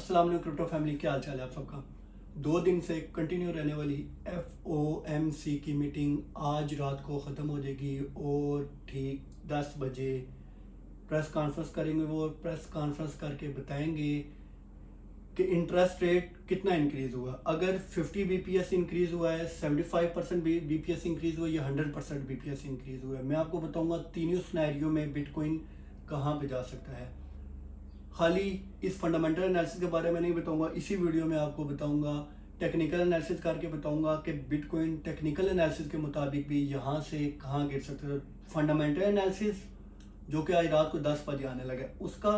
अस्सलाम वालेकुम crypto family, क्या हाल चाल है आप सबका। 2 दिन से कंटिन्यू रहने वाली FOMC की मीटिंग आज रात को ख़त्म हो जाएगी और ठीक 10 बजे प्रेस कॉन्फ्रेंस करेंगे। वो प्रेस कॉन्फ्रेंस करके बताएंगे कि इंटरेस्ट रेट कितना इंक्रीज़ हुआ। अगर 50 BPS इंक्रीज़ हुआ है, 75% BPS इंक्रीज़ हुआ है या 100% BPS इंक्रीज़ हुआ है। मैं आपको बताऊंगा तीनों सिनेरियो में बिटकॉइन कहाँ पे जा सकता है। खाली इस फंडामेंटल एनालिसिस के बारे में नहीं बताऊंगा, इसी वीडियो में आपको बताऊंगा, टेक्निकल एनालिसिस करके बताऊंगा कि बिटकॉइन टेक्निकल एनालिसिस के मुताबिक भी यहाँ से कहाँ गिर सकते हैं। फंडामेंटल एनालिसिस जो कि आज रात को 10 बजे आने लगा उसका,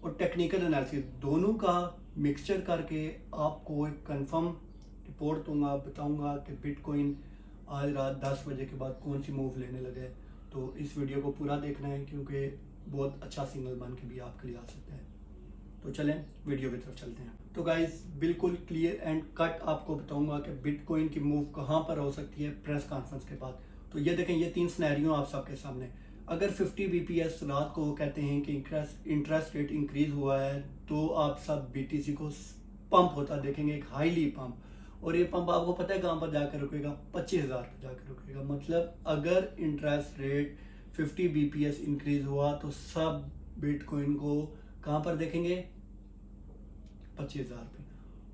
और टेक्निकल एनालिसिस दोनों का मिक्सचर करके आपको एक कंफर्म रिपोर्ट दूंगा, बताऊंगा कि बिटकॉइन आज रात 10 बजे के बाद कौन सी मूव लेने लगे। तो इस वीडियो को पूरा देखना है क्योंकि बहुत अच्छा सिग्नल बन के भी आपके लिए आ सकता है। तो चलें वीडियो की तरफ चलते हैं। तो गाइस बिल्कुल क्लियर एंड कट आपको बताऊंगा कि बिटकॉइन की मूव कहाँ पर हो सकती है प्रेस कॉन्फ्रेंस के बाद। तो ये देखें, ये 3 सिनेरियो आप सबके सामने। अगर 50 BPS रात को कहते हैं कि इंटरेस्ट रेट इंक्रीज हुआ है तो आप सब BTC को पंप होता देखेंगे, एक हाईली पंप। और ये पंप आपको पता है कहाँ पर जाकर रुकेगा, 25,000 पर जाकर रुकेगा। मतलब अगर इंटरेस्ट रेट 50 BPS इंक्रीज हुआ तो सब बिटकॉइन को कहाँ पर देखेंगे, 25,000 पे।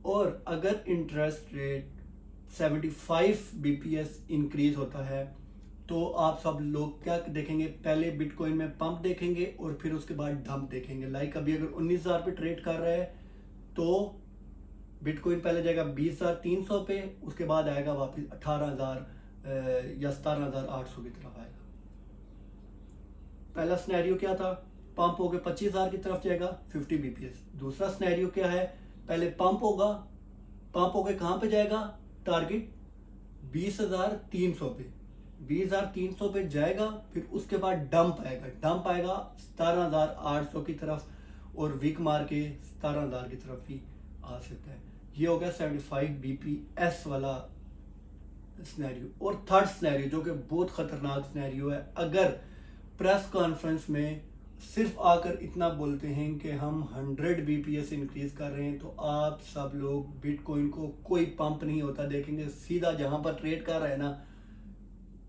और अगर इंटरेस्ट रेट 75 BPS इंक्रीज होता है तो आप सब लोग क्या देखेंगे, पहले बिटकॉइन में पंप देखेंगे और फिर उसके बाद डंप देखेंगे। लाइक अभी अगर 19,000 पे ट्रेड कर रहा है तो बिटकॉइन पहले जाएगा 20,300 पे, उसके बाद आएगा वापस 18,000 या 17,800 की तरफ आएगा। पहला सिनेरियो क्या था, पंप हो गया 25,000 की तरफ जाएगा 50 BPS। दूसरा सिनेरियो क्या है, पहले पंप होगा, पंप होकर कहाँ पे जाएगा, टारगेट 20,300 पे, 20,300 पे जाएगा, फिर उसके बाद डंप आएगा 17,800 की तरफ, और विक मार के 17,000 की तरफ भी आ सकता है। ये हो गया 75 BPS वाला सिनेरियो। और थर्ड सिनेरियो जो कि बहुत खतरनाक सिनेरियो है, अगर प्रेस कॉन्फ्रेंस में सिर्फ आकर इतना बोलते हैं कि हम 100 BPS इंक्रीज कर रहे हैं तो आप सब लोग बिटकॉइन को कोई पंप नहीं होता देखेंगे, सीधा जहां पर ट्रेड कर रहा है ना,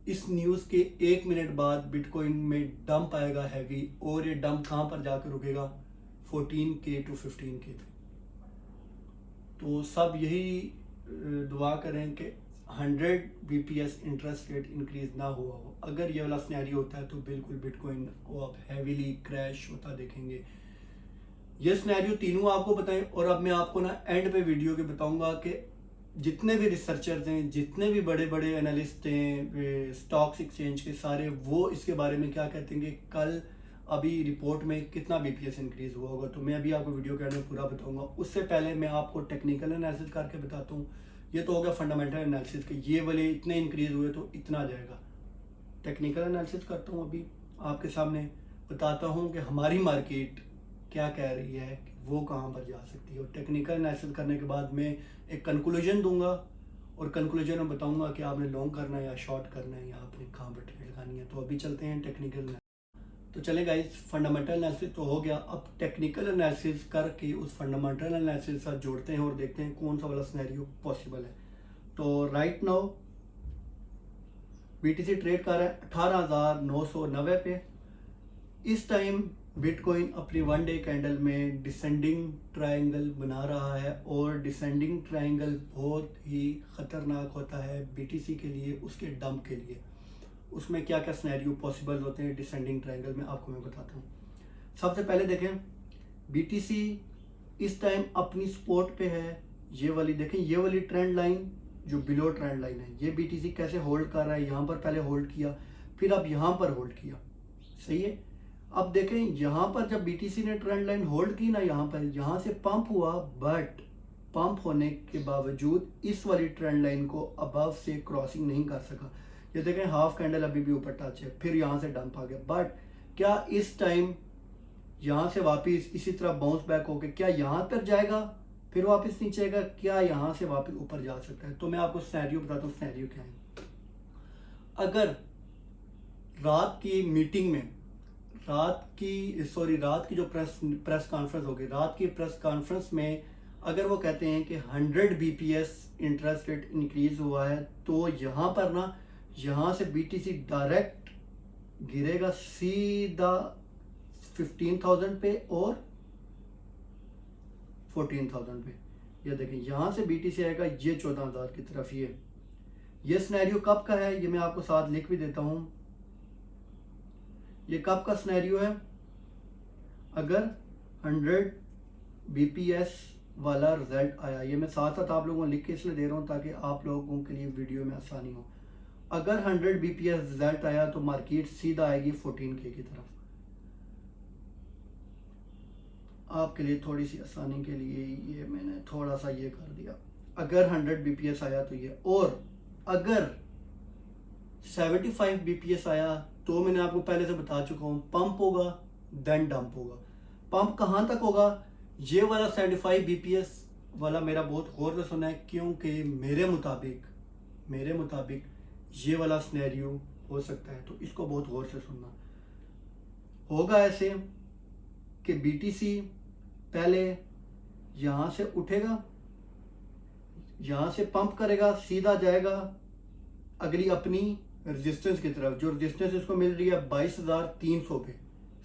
इस न्यूज़ के 1 मिनट बाद बिटकॉइन में डंप आएगा हैवी, और ये डंप कहां पर जाकर रुकेगा, 14K to 15K पे। तो सब यही दुआ करें कि 100 BPS इंटरेस्ट रेट इंक्रीज ना हुआ हो। अगर ये वाला सिनेरियो होता है तो बिल्कुल बिटकॉइन को आप हैवीली क्रैश होता देखेंगे। ये सिनेरियो तीनों आपको बताएं, और अब मैं आपको ना एंड पे वीडियो के बताऊंगा कि जितने भी रिसर्चर्स हैं, जितने भी बड़े बड़े एनालिस्ट हैं स्टॉक्स एक्सचेंज के सारे, वो इसके बारे में क्या कहते हैं कि कल अभी रिपोर्ट में कितना BPS इंक्रीज हुआ होगा। तो मैं अभी आपको वीडियो के में पूरा बताऊंगा। उससे पहले मैं आपको टेक्निकल एनालिसिस करके बताता हूँ। ये तो हो गया फंडामेंटल एनालिसिस के, ये वाले इतने इंक्रीज हुए तो इतना जाएगा। टेक्निकल एनालिसिस करता हूँ, अभी आपके सामने बताता हूँ कि हमारी मार्केट क्या कह रही है, वो कहाँ पर जा सकती है। और टेक्निकल एनालिसिस करने के बाद मैं एक कंक्लूजन दूंगा, और कंक्लूजन में बताऊंगा कि आपने लॉन्ग करना है या शॉर्ट करना है या आपने कहाँ पर ट्रेड लगानी है। तो अभी चलते हैं टेक्निकल। तो चले गाइस, फंडामेंटल एनालिसिस तो हो गया, अब टेक्निकल एनालिसिस करके उस फंडामेंटल एनालिसिस के साथ जोड़ते हैं और देखते हैं कौन सा वाला सिनेरियो पॉसिबल है। तो राइट नाउ BTC ट्रेड कर रहा है 18,990 पे। इस टाइम बिटकॉइन अपनी 1 डे कैंडल में डिसेंडिंग ट्रायंगल बना रहा है, और डिसेंडिंग ट्रायंगल बहुत ही खतरनाक होता है BTC के लिए, उसके डंप के लिए। उसमें क्या क्या सिनेरियो पॉसिबल होते हैं डिसेंडिंग ट्रायंगल में, आपको मैं बताता हूँ। सबसे पहले देखें, BTC इस टाइम अपनी सपोर्ट पे है, ये वाली देखें, ये वाली ट्रेंड लाइन जो बिलो ट्रेंड लाइन है, ये BTC कैसे होल्ड कर रहा है, यहाँ पर पहले होल्ड किया, फिर अब यहाँ पर होल्ड किया, सही है। अब देखें यहाँ पर जब BTC ने ट्रेंड लाइन होल्ड की ना, यहाँ पर यहाँ से पंप हुआ, बट पंप होने के बावजूद इस वाली ट्रेंड लाइन को अबव से क्रॉसिंग नहीं कर सका। ये देखें हाफ कैंडल अभी भी ऊपर टच है, फिर यहाँ से डंप आ गया, बट क्या इस टाइम यहाँ से वापस इसी तरह बाउंस बैक होकर क्या यहाँ तक जाएगा, फिर वापस नीचे आएगा, क्या यहाँ से वापस ऊपर जा सकता है। तो मैं आपको सिनेरियो बताता हूँ, सिनेरियो क्या है। अगर रात की मीटिंग में, रात की जो प्रेस कॉन्फ्रेंस होगी, रात की प्रेस कॉन्फ्रेंस में अगर वो कहते हैं कि 100 BPS इंटरेस्ट रेट इंक्रीज हुआ है, तो यहाँ पर ना, यहाँ से BTC डायरेक्ट गिरेगा सीधा 15,000 पे और 14,000 पे। ये देखें, यहाँ से BTC आएगा ये 14,000 की तरफ। ये सिनेरियो कब का है, ये मैं आपको साथ लिख भी देता हूँ। ये कब का सिनेरियो है, अगर 100 BPS वाला रिजल्ट आया। ये मैं साथ साथ आप लोगों को लिख के इसलिए दे रहा हूँ ताकि आप लोगों के लिए वीडियो में आसानी हो। अगर 100 BPS रिजल्ट आया तो मार्केट सीधा आएगी 14K की तरफ। आपके लिए थोड़ी सी आसानी के लिए ये मैंने थोड़ा सा ये कर दिया। अगर 100 BPS आया तो ये, और अगर 75 BPS आया तो मैंने आपको पहले से बता चुका हूँ, पंप होगा देन डंप होगा। पंप कहाँ तक होगा, ये वाला 75 BPS वाला मेरा बहुत गौर से सुना है, क्योंकि मेरे मुताबिक ये वाला सिनेरियो हो सकता है, तो इसको बहुत गौर से सुनना। होगा ऐसे कि BTC पहले यहाँ से उठेगा, यहाँ से पंप करेगा, सीधा जाएगा अगली अपनी रेजिस्टेंस की तरफ। जो रेजिस्टेंस इसको मिल रही है 22,300 पे,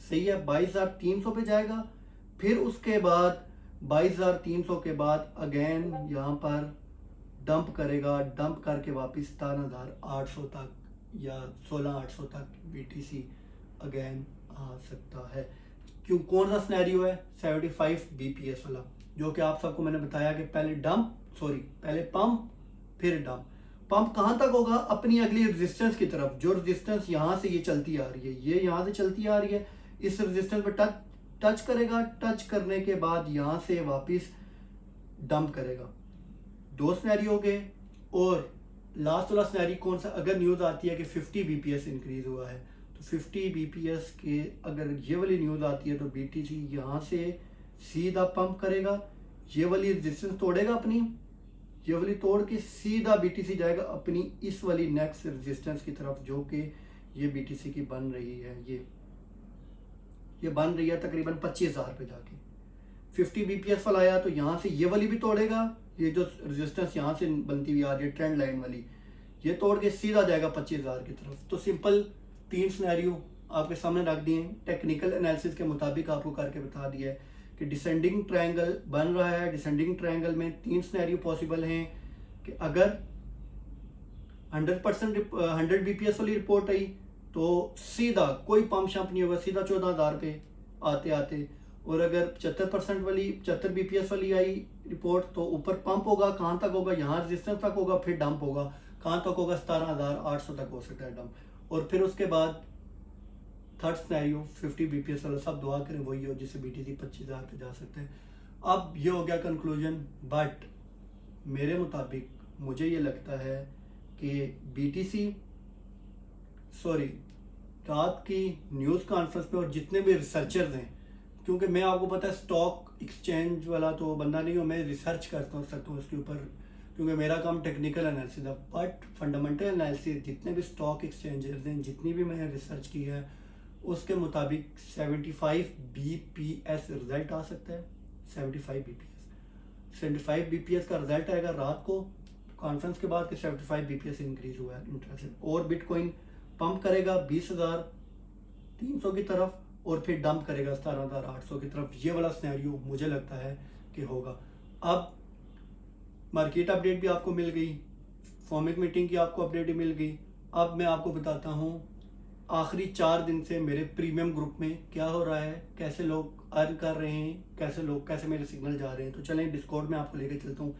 सही है, 22,300 पे जाएगा। फिर उसके बाद 22,300 के बाद अगेन यहाँ पर डंप करेगा, डंप करके वापस 17,800 तक या 16,800 तक BTC अगेन आ सकता है। क्यों, कौन सा सिनेरियो है, 75 BPS वाला, जो कि आप सबको मैंने बताया कि पहले पंप फिर डंप। पंप कहाँ तक होगा, अपनी अगली रेजिस्टेंस की तरफ। जो रेजिस्टेंस यहाँ से ये चलती आ रही है, ये यहाँ से चलती आ रही है, इस रेजिस्टेंस पर टच करेगा। टच करने के बाद यहाँ से वापस डंप करेगा। दो सिनेरियो हो गए। और लास्ट वाला सिनेरियो कौन सा, अगर न्यूज़ आती है कि 50 BPS इंक्रीज हुआ है, तो 50 BPS के अगर ये वाली न्यूज़ आती है तो BTC यहाँ से सीधा पंप करेगा, ये वाली रेजिस्टेंस तोड़ेगा अपनी, ये वाली तोड़ के सीधा BTC जाएगा अपनी इस वाली नेक्स्ट रेजिस्टेंस की तरफ, जो कि ये BTC की बन रही है। ये बन रही है तकरीबन 25,000 पे जाके। 50 BPS वाला आया तो यहाँ से ये वाली भी तोड़ेगा, ये जो रेजिस्टेंस यहाँ से बनती हुई आ रही है ट्रेंड लाइन वाली, ये तोड़ के सीधा जाएगा 25,000 की तरफ। तो सिंपल 3 सिनेरियो आपके सामने रख दिए। टेक्निकल एनालिसिस के मुताबिक आपको करके बता दिया है कि डिसेंडिंग ट्रायंगल बन रहा है। डिसेंडिंग ट्रायंगल में 3 सिनेरियो पॉसिबल हैं कि अगर 100 BPS वाली रिपोर्ट आई तो सीधा कोई पंप शंप नहीं होगा, सीधा 14,000 पे आते आते। और अगर 75 BPS वाली आई रिपोर्ट तो ऊपर पंप होगा, कहाँ तक होगा, यहाँ रेजिस्टेंस तक होगा, फिर डंप होगा, कहाँ तक होगा, 17,800 तक हो सकता है डंप। और फिर उसके बाद थर्ड सिनेरियो 50 BPS वाला, सब दुआ करें वही हो जिससे BTC 25,000 पे जा सकते हैं। अब ये हो गया कंक्लूजन। बट मेरे मुताबिक मुझे ये लगता है कि रात की न्यूज़ कॉन्फ्रेंस पे और जितने भी रिसर्चर्स हैं, क्योंकि मैं आपको पता है स्टॉक एक्सचेंज वाला तो बंदा नहीं हूँ, मैं रिसर्च करता हूँ उसके ऊपर, क्योंकि मेरा काम टेक्निकल एनालिसिस है। बट फंडामेंटल एनालिसिस जितने भी स्टॉक एक्सचेंजर्स हैं, जितनी भी मैंने रिसर्च की है, उसके मुताबिक 75 BPS रिजल्ट आ सकता है। 75 BPS का रिजल्ट आएगा रात को कॉन्फ्रेंस के बाद कि 75 BPS इंक्रीज हुआ है इंटरेस्ट। और बिटकॉइन पंप करेगा 20,300 की तरफ और फिर डंप करेगा 17,800 की तरफ। ये वाला सिनेरियो मुझे लगता है कि होगा। अब मार्केट अपडेट भी आपको मिल गई, फॉर्मिक मीटिंग की आपको अपडेट भी मिल गई। अब मैं आपको बताता हूँ आखिरी 4 दिन से मेरे प्रीमियम ग्रुप में क्या हो रहा है, कैसे लोग अर्न कर रहे हैं, कैसे मेरे सिग्नल जा रहे हैं। तो चलें डिस्कॉर्ड में आपको लेके चलता हूँ।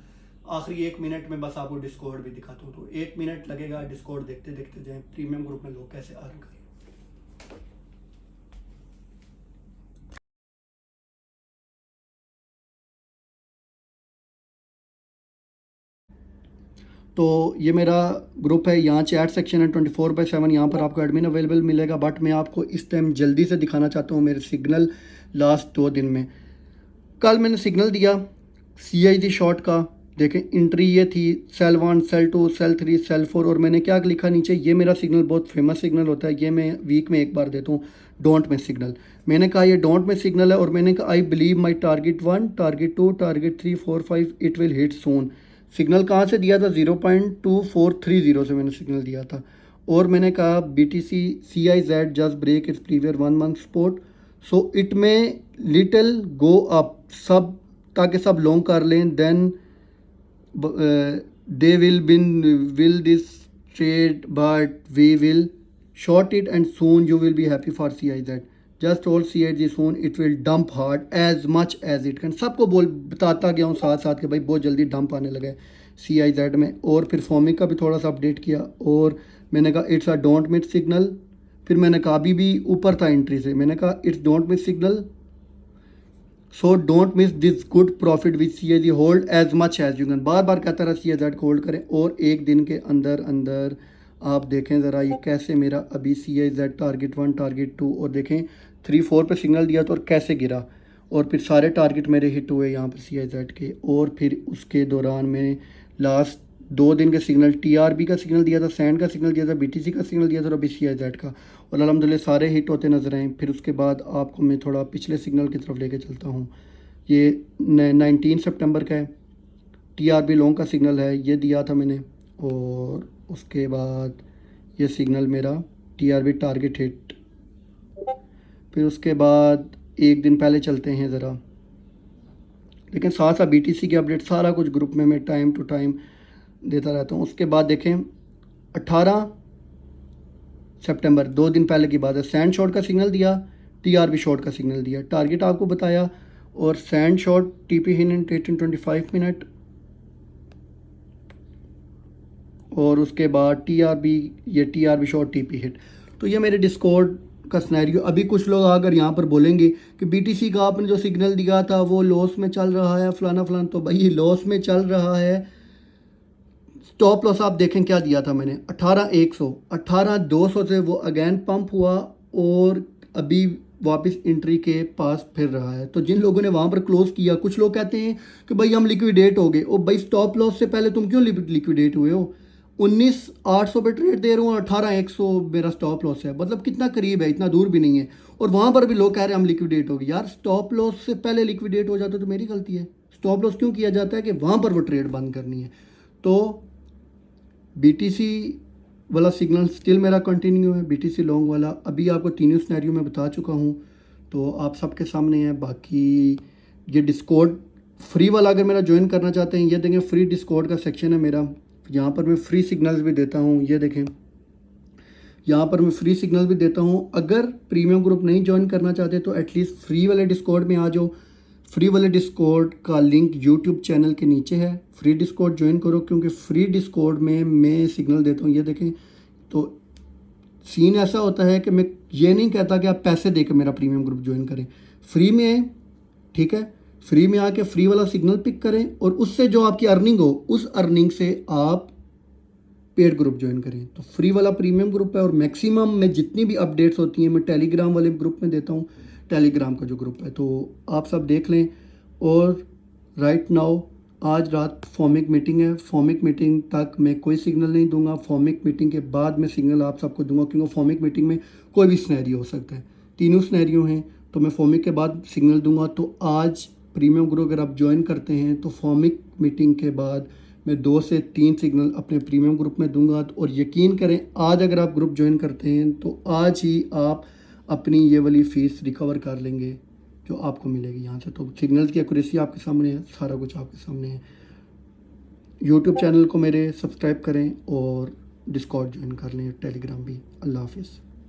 आखिरी 1 मिनट में बस आपको डिस्कॉर्ड भी दिखाता हूँ। तो 1 मिनट लगेगा, डिस्कॉर्ड देखते देखते जाएं प्रीमियम ग्रुप में लोग कैसे अर्न करें। तो ये मेरा ग्रुप है, यहाँ चैट सेक्शन है 24/7, यहाँ पर आपको एडमिन अवेलेबल मिलेगा। बट मैं आपको इस टाइम जल्दी से दिखाना चाहता हूँ मेरे सिग्नल लास्ट 2 दिन में। कल मैंने सिग्नल दिया CIG शॉर्ट का, देखें एंट्री ये थी सेल 1, सेल 2, सेल 3, सेल 4, और मैंने क्या लिखा नीचे, ये मेरा सिग्नल बहुत फेमस सिग्नल होता है, ये मैं वीक में एक बार देता हूँ। Don't miss signal. मैंने कहा ये डोंट मिस सिग्नल है और मैंने कहा I believe my target 1, target 2, target 3, 4, 5 it will hit soon. Signal कहाँ से दिया था? 0.2430 से मैंने सिग्नल दिया था। और मैंने कहा BTC CIZ just break it's previous 1 month support, so it may little go up, सब ताकि सब लॉन्ग कर लें, then they will this trade but we will short it and soon you will be happy for CIZ. just hold CIZ soon it will dump hard as much as it can। सबको बताता गया हूँ साथ साथ कि भाई बहुत जल्दी डंप आने लगा है CIZ में। और फिर फॉर्मिक का भी थोड़ा सा अपडेट किया और मैंने कहा it's a don't miss signal. फिर मैंने कहा अभी भी ऊपर था एंट्री से, मैंने कहा it's don't miss signal, so don't miss this good profit with CIZ hold as much as you can. बार बार कहता रहा CIZ को होल्ड करें और एक दिन के अंदर अंदर आप देखें ज़रा ये कैसे मेरा अभी CIZ टारगेट 1, टारगेट 2 और देखें 3, 4 पे सिग्नल दिया तो और कैसे गिरा और फिर सारे टारगेट मेरे हिट हुए यहाँ पर CIZ के। और फिर उसके दौरान मैंने लास्ट 2 दिन के सिग्नल TRB का सिग्नल दिया था, सैंड का सिग्नल दिया था, BTC का सिग्नल दिया था और अभी CIZ का, और अल्हम्दुलिल्लाह सारे हिट होते नजर आए। फिर उसके बाद आपको मैं थोड़ा पिछले सिग्नल की तरफ लेके चलता हूँ। ये 19 सितंबर का है, TRB लॉन्ग का सिग्नल है, ये दिया था मैंने। और उसके बाद ये सिग्नल मेरा TRB टारगेट हिट। फिर उसके बाद एक दिन पहले चलते हैं ज़रा, लेकिन साथ साथ BTC की अपडेट सारा कुछ ग्रुप में मैं टाइम टू टाइम देता रहता हूँ। उसके बाद देखें 18 सितंबर 2 दिन पहले की बात है, सैंड शॉट का सिग्नल दिया, TRB शॉट का सिग्नल दिया, टारगेट आपको बताया और sand shot TP hit in 18-25 minute. और उसके बाद ये TRB शॉट TP हिट। तो ये मेरे डिस्कॉर्ड का स्नैरियो। अभी कुछ लोग अगर यहाँ पर बोलेंगे कि BTC का आपने जो सिग्नल दिया था वो लॉस में चल रहा है फलाना फलाना, तो भाई ये लॉस में चल रहा है। स्टॉप लॉस आप देखें क्या दिया था मैंने, 18,100, 18,200 से वो अगेन पंप हुआ और अभी वापस एंट्री के पास फिर रहा है। तो जिन लोगों ने वहाँ पर क्लोज किया, कुछ लोग कहते हैं कि भाई हम लिक्विडेट हो गए। और भाई स्टॉप लॉस से पहले तुम क्यों लिक्विडेट हुए हो? 19,800 पे ट्रेड दे रहा हूँ, 18,100 मेरा स्टॉप लॉस है, मतलब कितना करीब है, इतना दूर भी नहीं है। और वहाँ पर भी लोग कह रहे हैं हम लिक्विडेट हो गए। यार स्टॉप लॉस से पहले लिक्विडेट हो जाता तो मेरी गलती है। स्टॉप लॉस क्यों किया जाता है कि वहाँ पर वो ट्रेड बंद करनी है। तो BTC वाला सिग्नल स्टिल मेरा कंटिन्यू है, BTC लॉन्ग वाला अभी आपको तीनों सिनेरियो में बता चुका हूँ, तो आप सबके सामने है। बाकी ये डिस्कॉर्ड फ्री वाला अगर मेरा ज्वाइन करना चाहते हैं, ये देखें फ्री डिस्कॉर्ड का सेक्शन है मेरा, यहाँ पर मैं फ्री सिग्नल्स भी देता हूँ। ये देखें यहाँ पर मैं फ्री सिग्नल भी देता हूँ। अगर प्रीमियम ग्रुप नहीं ज्वाइन करना चाहते तो एटलीस्ट फ्री वाले डिस्कॉर्ड में आ जाओ। फ्री वाले डिस्कॉर्ड का लिंक यूट्यूब चैनल के नीचे है, फ्री डिस्कॉर्ड ज्वाइन करो, क्योंकि फ्री डिस्कॉर्ड में मैं सिग्नल देता हूँ। ये देखें, तो सीन ऐसा होता है कि मैं ये नहीं कहता कि आप पैसे देकर मेरा प्रीमियम ग्रुप ज्वाइन करें, फ्री में है, ठीक है। फ्री में आके फ्री वाला सिग्नल पिक करें और उससे जो आपकी अर्निंग हो उस अर्निंग से आप पेड ग्रुप ज्वाइन करें। तो फ्री वाला प्रीमियम ग्रुप है और मैक्सिमम में जितनी भी अपडेट्स होती हैं मैं टेलीग्राम वाले ग्रुप में देता हूँ, टेलीग्राम का जो ग्रुप है, तो आप सब देख लें। और राइट नाउ आज रात फॉर्मिक मीटिंग है, फॉर्मिक मीटिंग तक मैं कोई सिग्नल नहीं दूंगा। फॉर्मिक मीटिंग के बाद मैं सिग्नल आप सबको दूंगा, क्योंकि फॉर्मिक मीटिंग में कोई भी सिनेरियो हो सकता है, तीनों सिनेरियो हैं, तो मैं फॉर्मिक के बाद सिग्नल दूंगा। तो आज प्रीमियम ग्रुप अगर आप ज्वाइन करते हैं तो फॉर्मिक मीटिंग के बाद मैं 2 से 3 सिग्नल अपने प्रीमियम ग्रुप में दूंगा। और यकीन करें आज अगर आप ग्रुप ज्वाइन करते हैं तो आज ही आप अपनी ये वाली फ़ीस रिकवर कर लेंगे जो आपको मिलेगी यहाँ से। तो सिग्नल्स की एक्यूरेसी आपके सामने है, सारा कुछ आपके सामने है। यूट्यूब चैनल को मेरे सब्सक्राइब करें और डिस्कॉर्ड ज्वाइन कर लें, टेलीग्राम भी। अल्लाह हाफिज़।